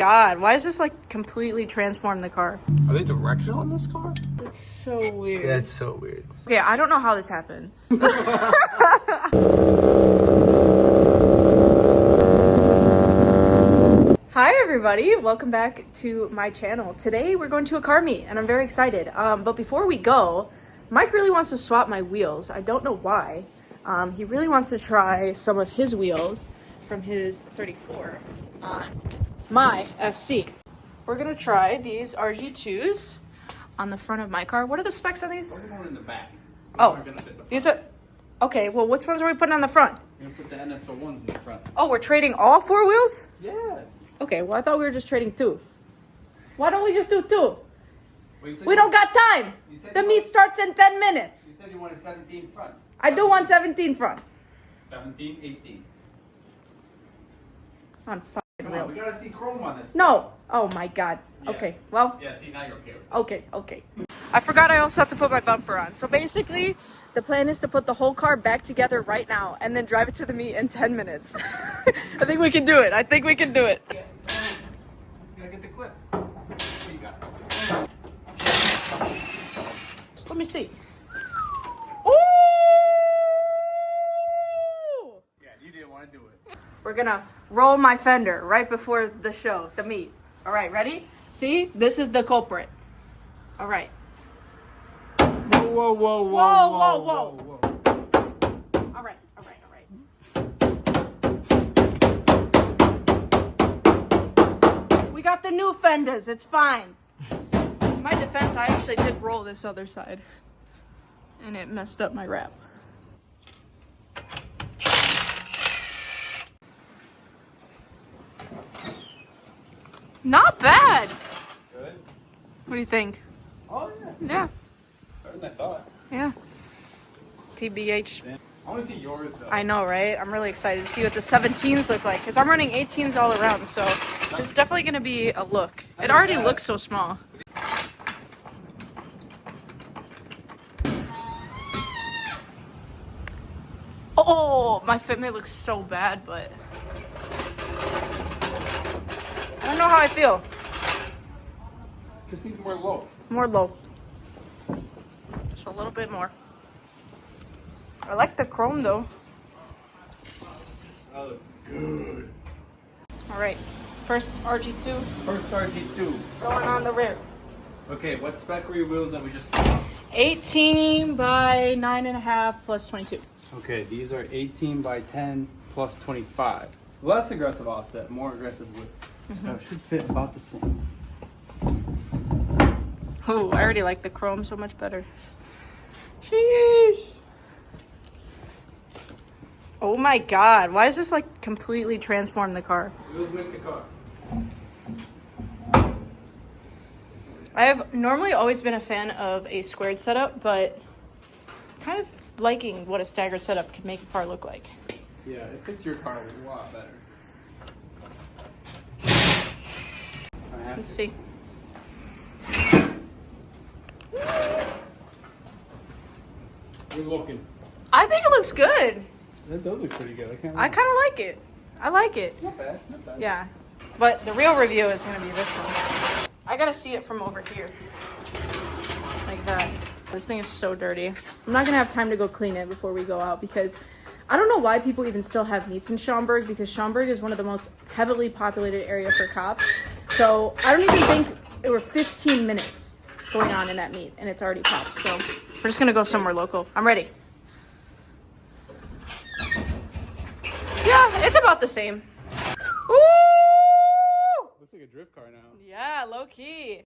God, why is this like completely transform the car? Are they directional in this car? It's so weird. Yeah, it's so weird. Okay, I don't know how this happened. Hi everybody, welcome back to my channel. Today we're going to a car meet and I'm very excited. But before we go, Mike really wants to swap my wheels. I don't know why. He really wants to try some of his wheels from his 34 on my FC. We're gonna try these RG2s on the front of my car. What are the specs on these? We're going in the back. Oh, these are, okay, well which ones are we putting on the front? We're gonna put the NS01s in the front. Oh, we're trading all four wheels? Yeah. Okay, well I thought we were just trading two. Why don't we just do two? Well, We don't got time. The meet starts in 10 minutes. You said you wanted 17 front. I do want 17 front. 17, 18. On fucking Come real. on, we gotta see chrome on this. No. Oh my god. Yeah. Okay, well. Yeah, see, now you're okay with it. Okay. I forgot I also have to put my bumper on. So basically, the plan is to put the whole car back together right now and then drive it to the meet in 10 minutes. I think we can do it. Yeah. You gotta get the clip. What you got? Let me see. Ooh! Yeah, you didn't want to do it. We're gonna roll my fender right before the show, the meet. All right, ready? See, this is the culprit. All right. Whoa. Whoa. All right. We got the new fenders. It's fine. In my defense, I actually did roll this other side, and it messed up my wrap. Not bad. Good? What do you think? Oh, yeah. Yeah. Better than I thought. Yeah. TBH. I want to see yours, though. I know, right? I'm really excited to see what the 17s look like because I'm running 18s all around, so it's definitely going to be a look. It already looks so small. Oh, my fitment looks so bad, but I don't know how I feel. Just needs more low. More low. Just a little bit more. I like the chrome though. That looks good. All right, first RG2 First RG2. going on the rear. Okay, what spec were your wheels that we just talked about? 18 by 9.5 plus 22. Okay, these are 18 by 10 plus 25. Less aggressive offset, more aggressive width. So it should fit about the same. Oh, I already like the chrome so much better. Sheesh. Oh my god, why is this like completely transform the car? Wheels make the car. I have normally always been a fan of a squared setup, but kind of liking what a staggered setup can make a car look like. Yeah, it fits your car a lot better. Let's see. You're looking. I think it looks good. That does look pretty good. I kind of like it. I like it. Not bad, not bad. Yeah, but the real review is going to be this one. I got to see it from over here. Like that. This thing is so dirty. I'm not going to have time to go clean it before we go out because I don't know why people even still have meets in Schaumburg because Schaumburg is one of the most heavily populated area for cops. So I don't even think it were 15 minutes going on in that meet and it's already popped. So we're just going to go somewhere local. I'm ready. Yeah, it's about the same. Ooh! Looks like a drift car now. Yeah, low key.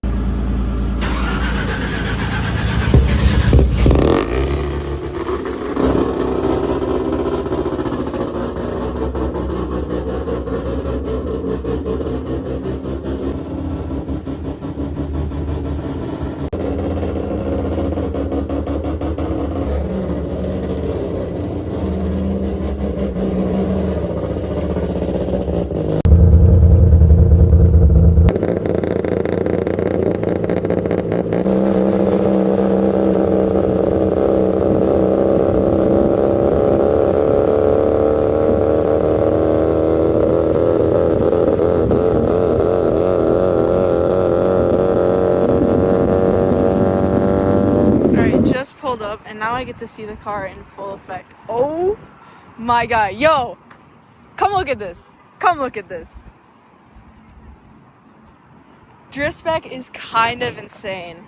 up, and now I get to see the car in full effect. Oh my god. Yo, come look at this. Come look at this. Drift spec is kind of insane.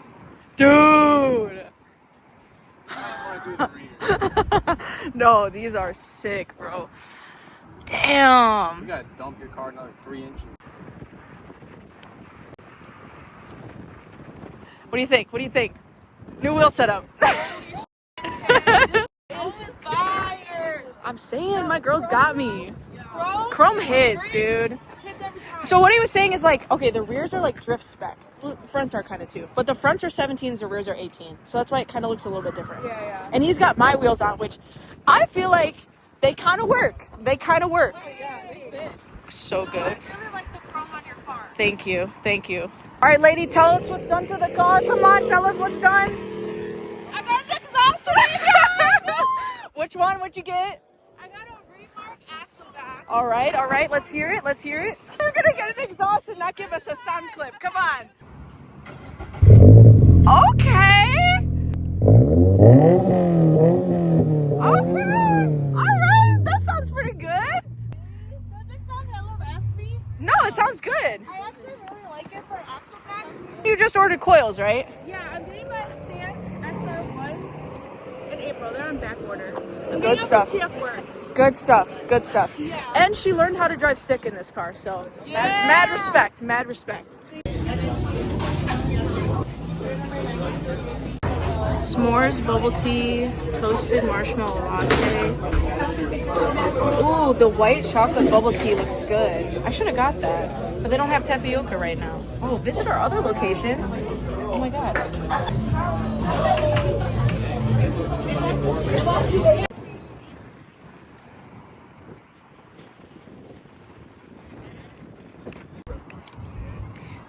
Dude! No, these are sick, bro. Damn. You gotta dump your car another 3 inches. What do you think? What do you think? New wheel setup. I'm saying my girl's got me. Chrome hits, dude. So what he was saying is like, okay, the rears are like drift spec. Well, the fronts are kind of too. But the fronts are 17s, the rears are 18. So that's why it kind of looks a little bit different. Yeah. And he's got my wheels on, which I feel like they kind of work. They kind of work. Oh, yeah, they fit. So good. I really like the chrome on your car. Thank you. Thank you. All right, lady, tell us what's done to the car. Come on, tell us what's done. I got an exhaust on you guys. Which one would you get? I got a Remark axle back. All right. Let's hear it. Let's hear it. You're going to get an exhaust and not give us a sound clip. Come on. Okay. All right. That sounds pretty good. Does it sound hella raspy? No, it sounds good. I actually really like it for axle back. You just ordered coils, right? Yeah, I'm getting my Stance XR1s in April. They're on back order. I'm Good getting stuff. them from TF Works. Good stuff. Good stuff. Yeah. And she learned how to drive stick in this car, so mad respect. Mad respect. S'mores, bubble tea, toasted marshmallow latte. Ooh, the white chocolate bubble tea looks good. I should have got that, but they don't have tapioca right now. Oh, visit our other location. Oh my god.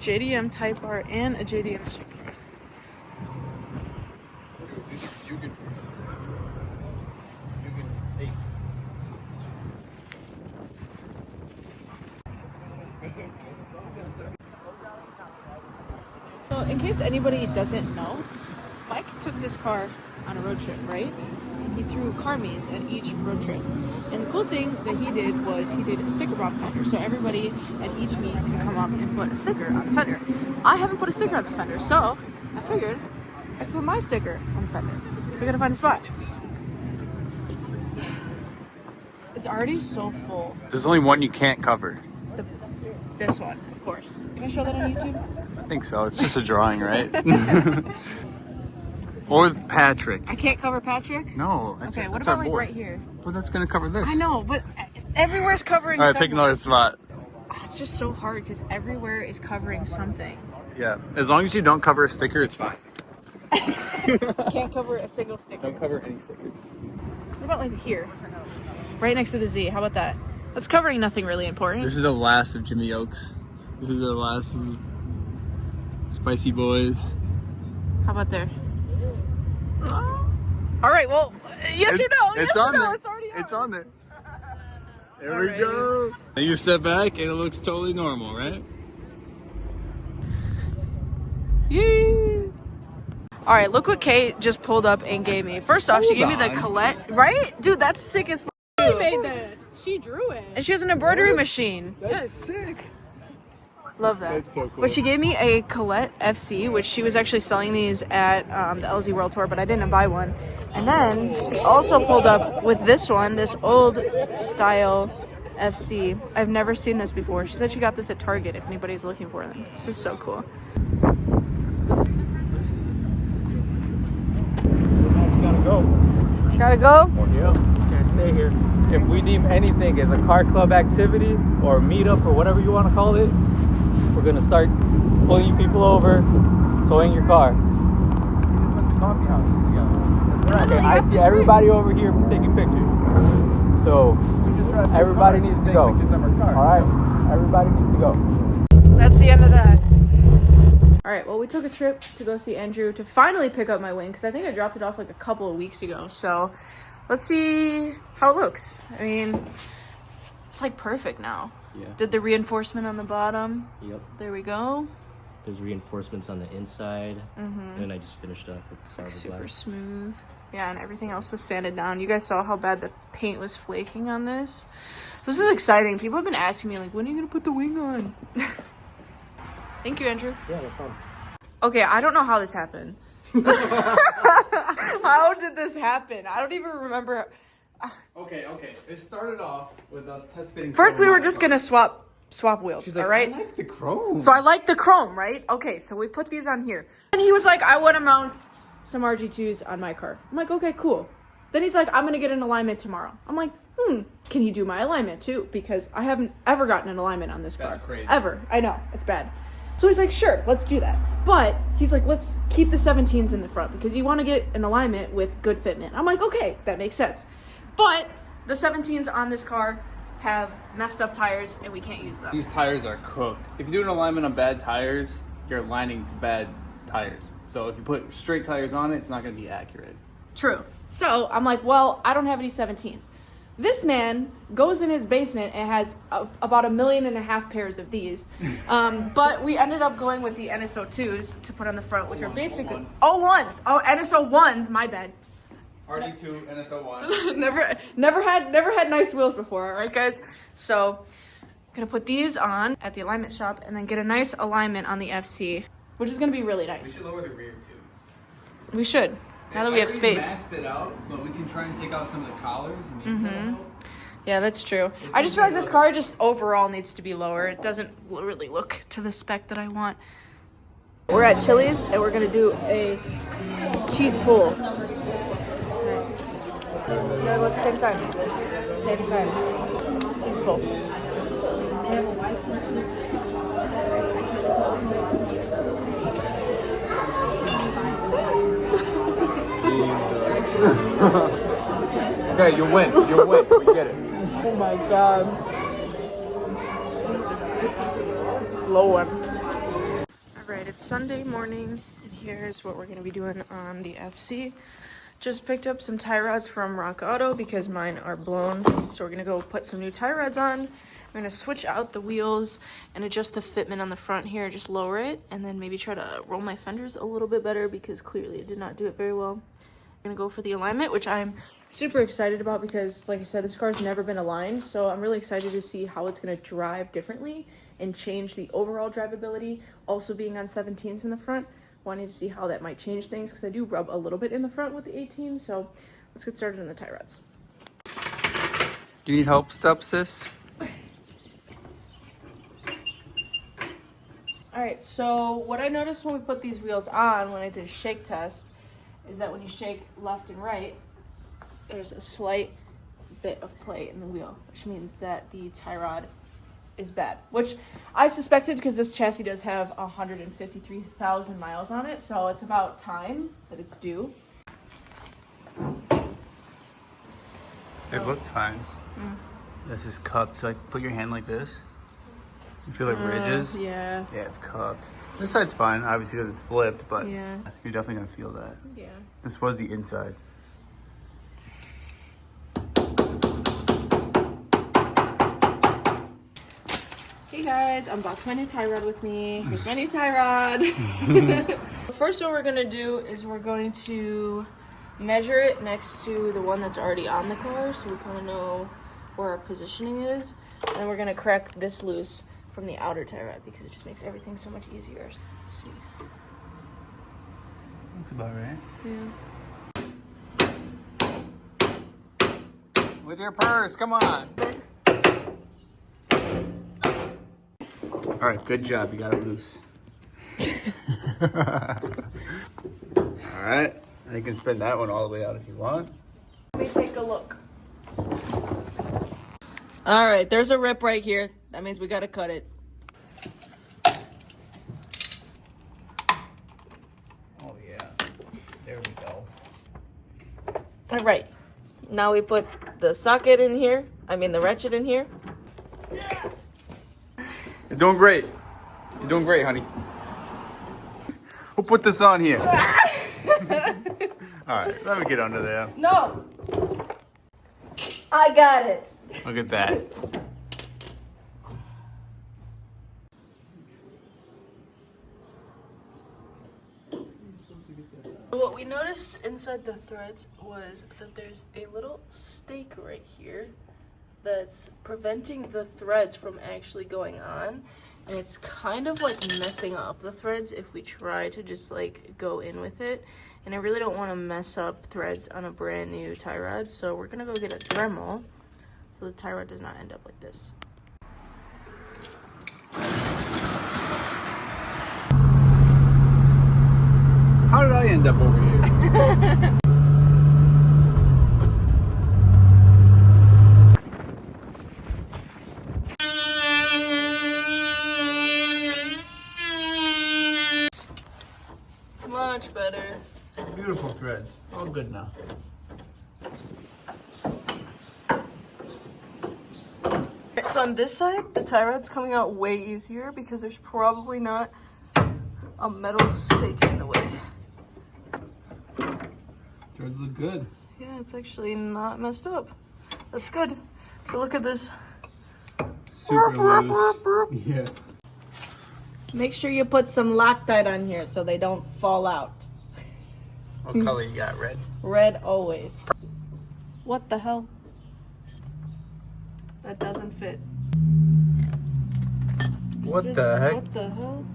JDM Type R and a JDM Supra. You can eat. So in case anybody doesn't know, Mike took this car on a road trip, right? He threw car meets at each road trip. And the cool thing that he did was he did a sticker block fender. So everybody at each meet can come up and put a sticker on the fender. I haven't put a sticker on the fender, so I figured I could put my sticker on the fender. We gotta find a spot. It's already so full. There's only one you can't cover. This one, of course. Can I show that on YouTube? I think so. It's just a drawing, right? Or Patrick. I can't cover Patrick? No, that's, Okay, what that's about our like board. right here? Well, that's gonna cover this. I know, but everywhere's covering All right, something. pick another spot. Oh, it's just so hard because everywhere is covering something. Yeah, as long as you don't cover a sticker, it's fine. Can't cover a single sticker. Don't cover any stickers. What about like here? Right next to the Z. How about that? That's covering nothing really important. This is the last of Jimmy Oaks. This is the last of Spicy Boys. How about there? All right, well, yes or no? It's yes on or no? there. It's already on. It's on there. There we Alrighty. go. And you step back and it looks totally normal, right? Yee. All right, look what Kate just pulled up and gave me. First off, she gave me the Colette, right? Dude, that's sick as f. She made this. She drew it. And she has an embroidery machine. That's sick. Love that. That's so cool. But she gave me a Colette FC, which she was actually selling these at the LZ World Tour, but I didn't buy one. And then she also pulled up with this one, this old style FC. I've never seen this before. She said she got this at Target if anybody's looking for them. This is so cool. Gotta go. Gotta go? Yeah. Can't stay here. If we deem anything as a car club activity or meetup or whatever you want to call it, we're gonna start pulling people over, towing your car. Coffee Haus. Okay, I see everybody over here taking pictures. So everybody needs to go. All right, everybody needs to go. That's the end of that. All right, well, we took a trip to go see Andrew to finally pick up my wing because I think I dropped it off like a couple of weeks ago. So let's see how it looks. I mean, it's like perfect now. Yeah. Did the reinforcement on the bottom. Yep. There we go. There's reinforcements on the inside, and then I just finished off with the Super fiberglass. smooth. Yeah, and everything else was sanded down. You guys saw how bad the paint was flaking on this. So this is exciting. People have been asking me, like, when are you going to put the wing on? Thank you, Andrew. Yeah, no problem. Okay, I don't know how this happened. How did this happen? I don't even remember. Okay. It started off with us test fitting. First, we were just going to swap wheels, She's like, all right? I like the chrome. So I like the chrome, right? Okay, so we put these on here. And he was like, I want to mount some RG2s on my car. I'm like, okay, cool. Then he's like, I'm going to get an alignment tomorrow. I'm like, can he do my alignment too? Because I haven't ever gotten an alignment on this car. That's crazy. Ever. I know, it's bad. So he's like, sure, let's do that. But he's like, let's keep the 17s in the front because you want to get an alignment with good fitment. I'm like, okay, that makes sense. But the 17s on this car have messed up tires and we can't use them. These tires are cooked. If you do an alignment on bad tires, you're aligning to bad tires. So if you put straight tires on it, it's not going to be accurate. True. So I'm like, well, I don't have any 17s. This man goes in his basement and has about 1.5 million pairs of these. But we ended up going with the NS02s to put on the front, which are basically... O1s. Oh, NS01s. My bad. RG2, NS01. never had nice wheels before, all right, guys? So I'm going to put these on at the alignment shop and then get a nice alignment on the FC, which is going to be really nice. We should lower the rear, too. We should. Now that we have space. Maxed it out, but we can try and take out some of the collars and make that out. Yeah, that's true. I just feel like this car just overall needs to be lower. It doesn't really look to the spec that I want. We're at Chili's and we're gonna do a cheese pull. Right. We're gonna go at the same time. Same time. Cheese pull. Okay, you win. We get it. Oh my god. Low one. Alright, it's Sunday morning, and here's what we're going to be doing on the FC. Just picked up some tie rods from Rock Auto because mine are blown. So we're going to go put some new tie rods on. We're going to switch out the wheels and adjust the fitment on the front here, just lower it, and then maybe try to roll my fenders a little bit better because clearly it did not do it very well. I'm gonna go for the alignment, which I'm super excited about because, like I said, this car's never been aligned, so I'm really excited to see how it's gonna drive differently and change the overall drivability. Also being on 17s in the front, wanting to see how that might change things because I do rub a little bit in the front with the 18s. So let's get started on the tie rods. Do you need help, step sis? All right, so what I noticed when we put these wheels on, when I did a shake test, is that when you shake left and right, there's a slight bit of play in the wheel, which means that the tie rod is bad, which I suspected because this chassis does have 153,000 miles on it, so it's about time that it's due. It looks fine. This is cupped, so like put your hand like this. You feel like ridges? Yeah. Yeah, it's cupped. This side's fine, obviously because it's flipped, but Yeah. you're definitely gonna feel that. Yeah. This was the inside. Hey guys, unbox my new tie rod with me. Here's my new tie rod. First, what we're gonna do is we're going to measure it next to the one that's already on the car, so we kind of know where our positioning is. And then we're gonna crack this loose from the outer tie rod because it just makes everything so much easier. Let's see. That's about right. Yeah. With your purse, come on. All right, good job. You got it loose. All right, you can spin that one all the way out if you want. Let me take a look. All right, there's a rip right here. That means we gotta cut it. Oh yeah, there we go. All right, now we put the socket in here. The ratchet in here. You're doing great. You're doing great, honey. Who put this on here? All right, let me get under there. No, I got it. Look at that. What we noticed inside the threads was that there's a little stake right here that's preventing the threads from actually going on, and it's kind of like messing up the threads if we try to just like go in with it. And I really don't want to mess up threads on a brand new tie rod, so we're gonna go get a Dremel so the tie rod does not end up like this. How did I end up over here? Much better. Beautiful threads. All good now. So on this side, the tie rod's coming out way easier because there's probably not a metal stake in the way. Threads look good. Yeah, it's actually not messed up. That's good. But look at this. Super loose. Yeah. Make sure you put some Loctite on here so they don't fall out. What color you got? Red? Red always. What the hell? That doesn't fit. What the heck? What the hell?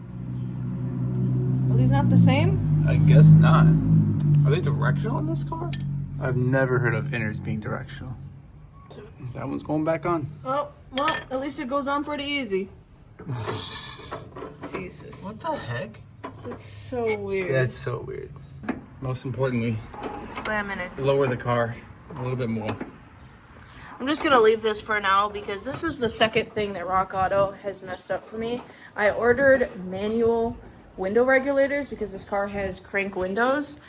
Are these not the same? I guess not. Are they directional in this car? I've never heard of inners being directional. That one's going back on. Oh, well, at least it goes on pretty easy. Jesus. What the heck? That's so weird. That's so weird. Most importantly, Slamming it. lower the car a little bit more. I'm just gonna leave this for now because this is the second thing that Rock Auto has messed up for me. I ordered manual window regulators because this car has crank windows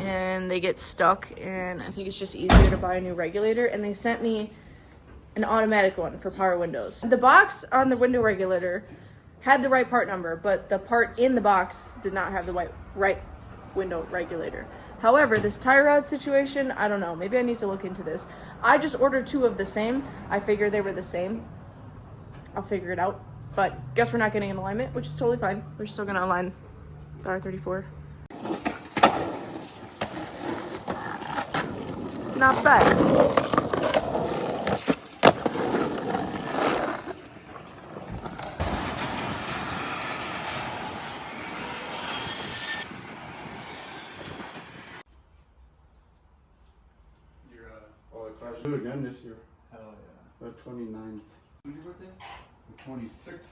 and they get stuck, and I think it's just easier to buy a new regulator, and they sent me an automatic one for power windows. The box on the window regulator had the right part number, but the part in the box did not have the right window regulator. However, this tie rod situation, I don't know, maybe I need to look into this. I just ordered two of the same. I figured they were the same. I'll figure it out. But guess we're not getting an alignment, which is totally fine. We're still gonna align the R34. Not bad. Do it again this year. Hell yeah. The 29th. When's your birthday? The 26th.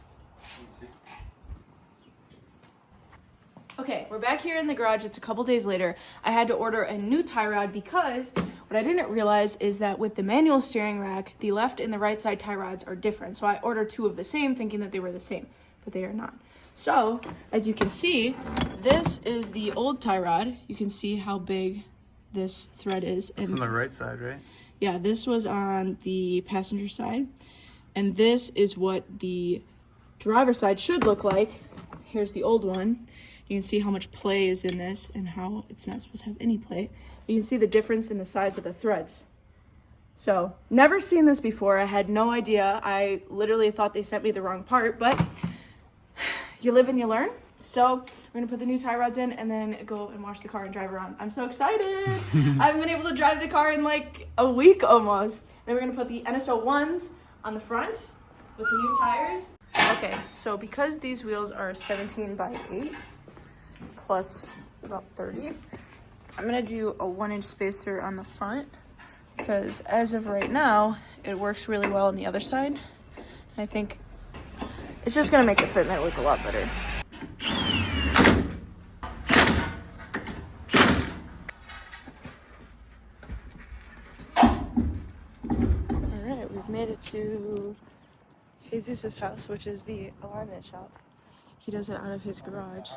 Okay, we're back here in the garage. It's a couple days later. I had to order a new tie rod because what I didn't realize is that with the manual steering rack, the left and the right side tie rods are different. So I ordered two of the same thinking that they were the same, but they are not. So, as you can see, this is the old tie rod. You can see how big this thread is. It's on the right side, right? Yeah, this was on the passenger side, and this is what the driver's side should look like. Here's the old one. You can see how much play is in this and how it's not supposed to have any play. You can see the difference in the size of the threads. So, never seen this before. I had no idea. I literally thought they sent me the wrong part, but you live and you learn. So we're gonna put the new tie rods in and then go and wash the car and drive around. I'm so excited. I haven't been able to drive the car in like a week almost. Then we're gonna put the NS01s on the front with the new tires. Okay, so because these wheels are 17 by 8 plus about 30, I'm gonna do a 1-inch spacer on the front because as of right now, it works really well on the other side. And I think it's just gonna make the fitment look a lot better. Alright, we've made it to Jesus' house, which is the alignment shop. He does it out of his garage.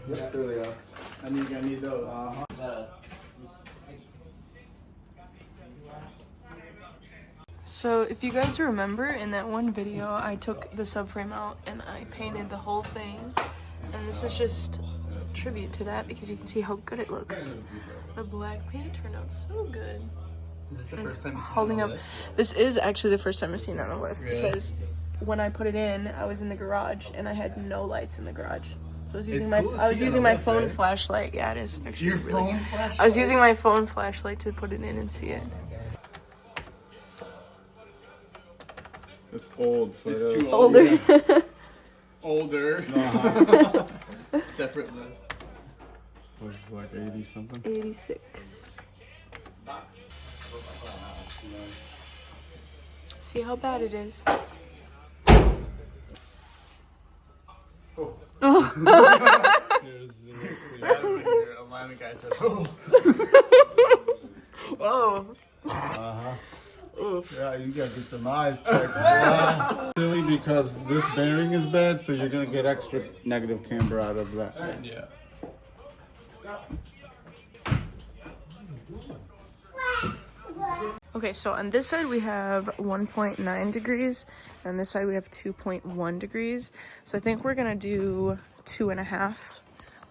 Yep, there they are. I need those. So if you guys remember in that one video, I took the subframe out and I painted the whole thing. And this is just a tribute to that because you can see how good it looks. The black paint turned out so good. Is this the It's first time you've seen holding it up. on the lift? This is actually the first time I've seen it on a lift Really? because when I put it in, I was in the garage and I had no lights in the garage. So I was using It's cool to I was see on using the my lift, phone right? flashlight. Yeah, it is actually Your really. phone flashlight? I was using my phone flashlight to put it in and see it. It's old. So It's too old. Older. Yeah. Older. Separate list. was like 80 something. 86. See how bad it is. A line of guys says, oh. Whoa. Yeah, you gotta get some eyes checked. Silly because this bearing is bad, so you're gonna get extra negative camber out of that. Yeah. Okay, so on this side we have 1.9 degrees, and on this side we have 2.1 degrees. So I think we're gonna do 2.5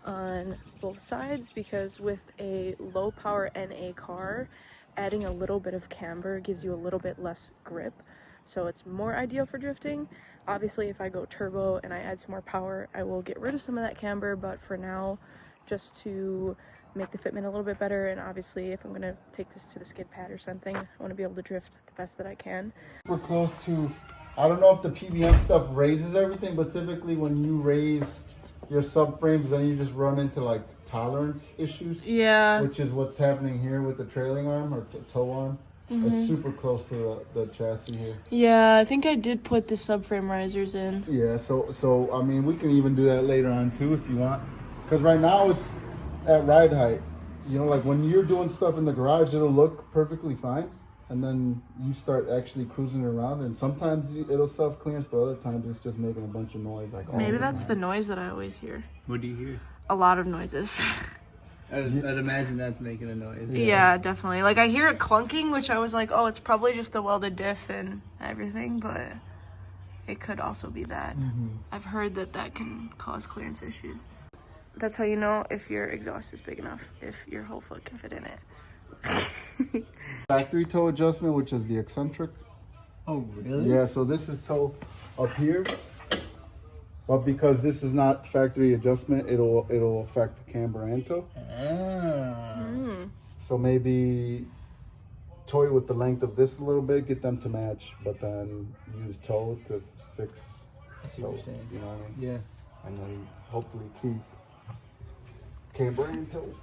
on both sides because with a low power NA car, adding a little bit of camber gives you a little bit less grip. So it's more ideal for drifting. Obviously, if I go turbo and I add some more power, I will get rid of some of that camber, but for now, just to make the fitment a little bit better, and obviously if I'm gonna take this to the skid pad or something, I want to be able to drift the best that I can. We're close to, I don't know if the PBM stuff raises everything, but typically when you raise your subframes, then you just run into like tolerance issues. Yeah. Which is what's happening here with the trailing arm or toe arm. It's super close to the chassis here. Yeah, I think I did put the subframe risers in. Yeah, so I mean, we can even do that later on too if you want. Because right now it's at ride height. You know, like when you're doing stuff in the garage, it'll look perfectly fine. And then you start actually cruising around, and sometimes it'll self-clearance, but other times it's just making a bunch of noise. Like Maybe that's the noise that I always hear. What do you hear? A lot of noises. I'd imagine that's making a noise. Yeah, definitely. Like I hear it clunking, which I was like, oh, it's probably just the welded diff and everything, but it could also be that. I've heard that that can cause clearance issues. That's how you know if your exhaust is big enough, if your whole foot can fit in it. factory toe adjustment, which is the eccentric. Oh, really? Yeah, so this is toe up here, but because this is not factory adjustment, it'll affect the camber and toe. So maybe toy with the length of this a little bit, get them to match, but then use toe to fix. I see what you're saying. You know what I mean? Yeah. And then hopefully keep camber and toe.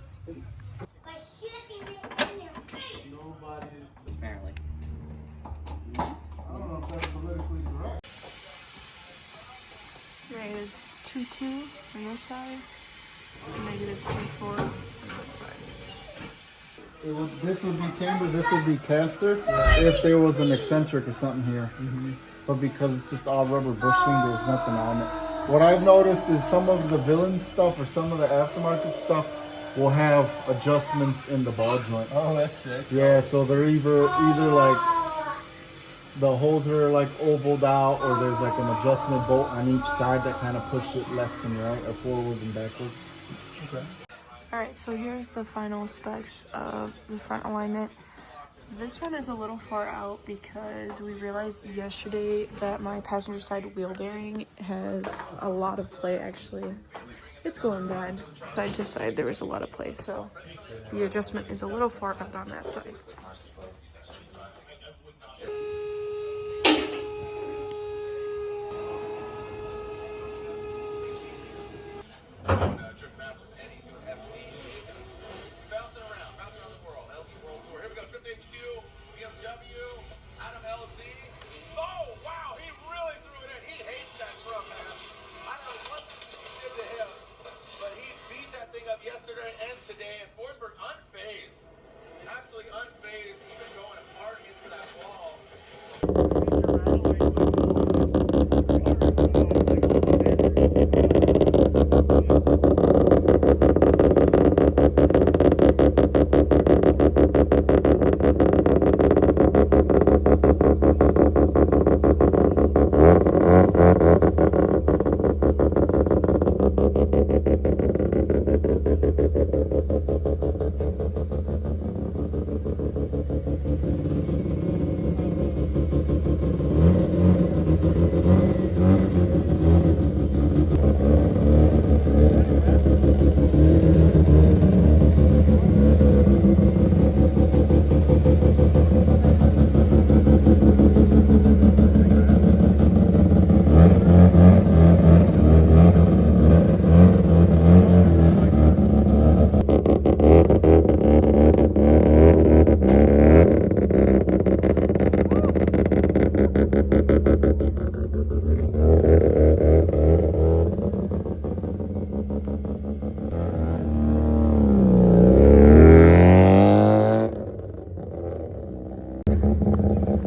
By shooting it in your face. Apparently. I don't know if that's politically correct. Negative 2.2 on this side, and negative 2.4 on this side. This would be camber, this would be caster, if there was an eccentric or something here. But because it's just all rubber bushing, there's nothing on it. What I've noticed is some of the villain stuff or some of the aftermarket stuff will have adjustments in the ball joint. Oh, that's sick. Yeah, so they're either like the holes are like ovaled out, or there's like an adjustment bolt on each side that kind of push it left and right, or forward and backwards. Okay. Alright, so here's the final specs of the front alignment. This one is a little far out because we realized yesterday that my passenger side wheel bearing has a lot of play actually. It's going bad. Side to side there was a lot of play, so the adjustment is a little far out on that side. Yesterday and today, and Forsberg unfazed, absolutely unfazed. It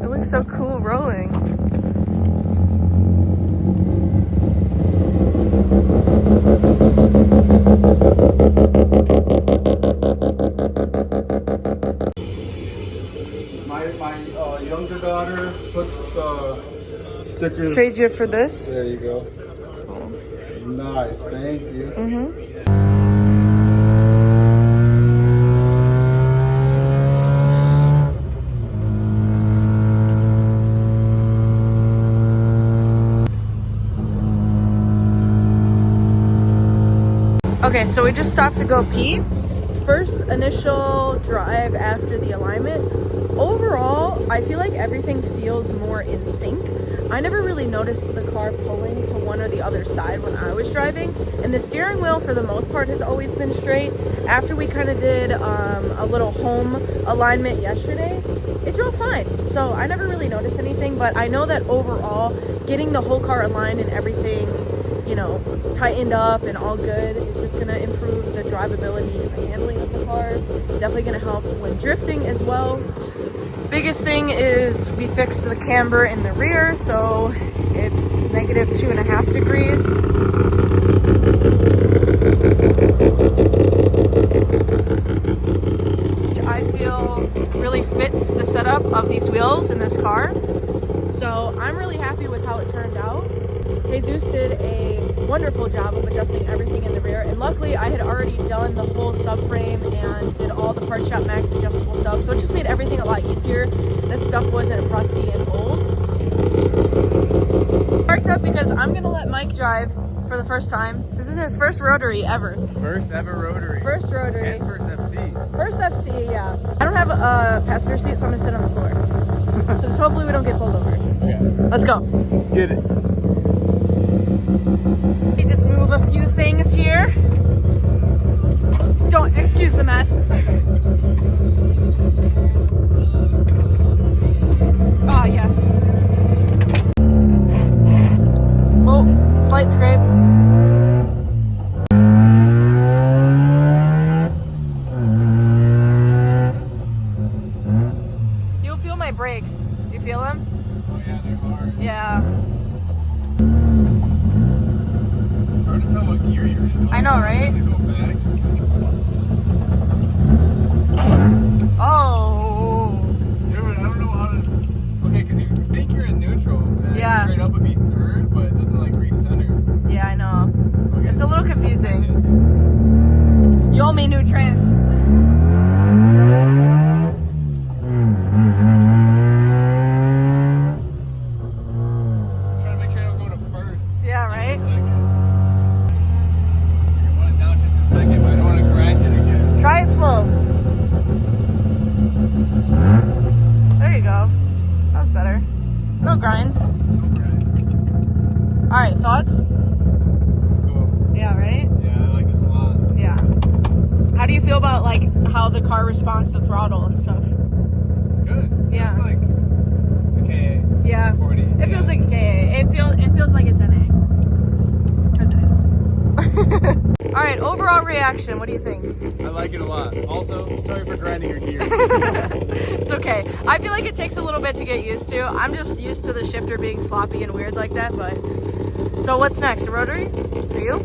looks so cool rolling. My younger daughter puts stickers. Trade you for this? There you go. Nice, thank you. Okay, so we just stopped to go pee. First initial drive after the alignment. Overall, I feel like everything feels more in sync. I never really noticed the car pulling to one or the other side when I was driving, and the steering wheel for the most part has always been straight. After we kind of did a little home alignment yesterday, it drove fine. So I never really noticed anything, but I know that overall, getting the whole car aligned and everything, you know, tightened up and all good is just gonna improve the drivability and the handling of the car. Definitely gonna help when drifting as well. Biggest thing is we fixed the camber in the rear, so it's negative 2.5 degrees. Which I feel really fits the setup of these wheels in this car. So I'm really happy with how it turned out. Jesus did a wonderful job of adjusting everything in the rear, and luckily I had already done the whole subframe and did all the Part Shop Max adjustable stuff, so it just made everything a lot easier. That stuff wasn't rusty and old. Parked up because I'm gonna let Mike drive for the first time. This is his first rotary ever. First ever rotary. First rotary. And first FC. First FC, yeah. I don't have a passenger seat, so I'm gonna sit on the floor. So just hopefully we don't get pulled over. Okay. Let's go. Let's get it. We just move a few things here. Don't excuse the mess. Ah, yes. Oh, slight scrape. You'll feel my brakes. You feel them? Oh yeah, they're hard. Yeah. It's hard to tell what gear you're in. I know, right? Go back. Oh. Dude, I don't know how to. Okay, because you think you're in neutral. And Yeah. Straight up would be third, but it doesn't like recenter. Yeah, I know. Okay. It's a little confusing. You owe me new trans. Trying to make sure I don't go to first. Yeah, right? Second. I want to downshift to second, but I don't want to grind it again. Try it slow. There you go. That was better. No grinds. No grinds. Alright, thoughts? This is cool. Yeah, right? Yeah, I like this a lot. Yeah. How do you feel about like how the car responds to throttle and stuff? Good. Yeah. It's like okay. Yeah. 40. It feels like a KA. It feels like it's NA. Because it is. Alright, overall reaction, what do you think? I like it a lot. Also, sorry for grinding your gears. It's okay. I feel like it takes a little bit to get used to. I'm just used to the shifter being sloppy and weird like that, but... So what's next? A rotary? For you?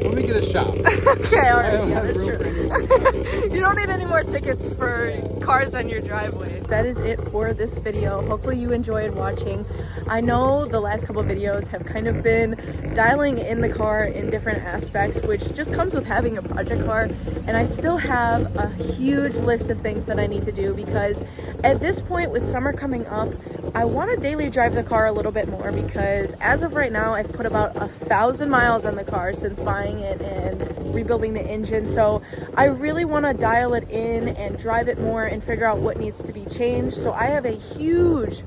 Let me get a shop. Okay, alright, don't yeah, have that's room true. for You don't need any more tickets for cars on your driveway. That is it for this video. Hopefully you enjoyed watching. I know the last couple of videos have kind of been dialing in the car in different aspects, which just comes with having a project car, and I still have a huge list of things that I need to do because at this point with summer coming up, I want to daily drive the car a little bit more because as of right now, I've put about 1,000 miles on the car since buying it and rebuilding the engine. So I really want to dial it in and drive it more and figure out what needs to be changed. So I have a huge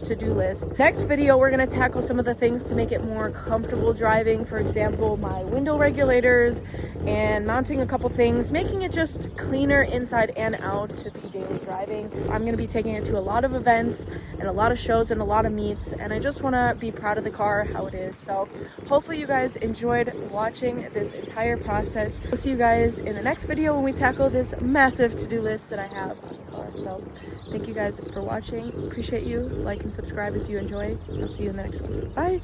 to-do list. Next video, we're going to tackle some of the things to make it more comfortable driving. For example, my window regulators and mounting a couple things, making it just cleaner inside and out to be daily driving. I'm going to be taking it to a lot of events and a lot of shows and a lot of meets, and I just want to be proud of the car how it is. So hopefully you guys enjoyed watching this entire process. We'll see you guys in the next video when we tackle this massive to-do list that I have on the car. So thank you guys for watching. Appreciate you. Like and subscribe if you enjoy. I'll see you in the next one. Bye.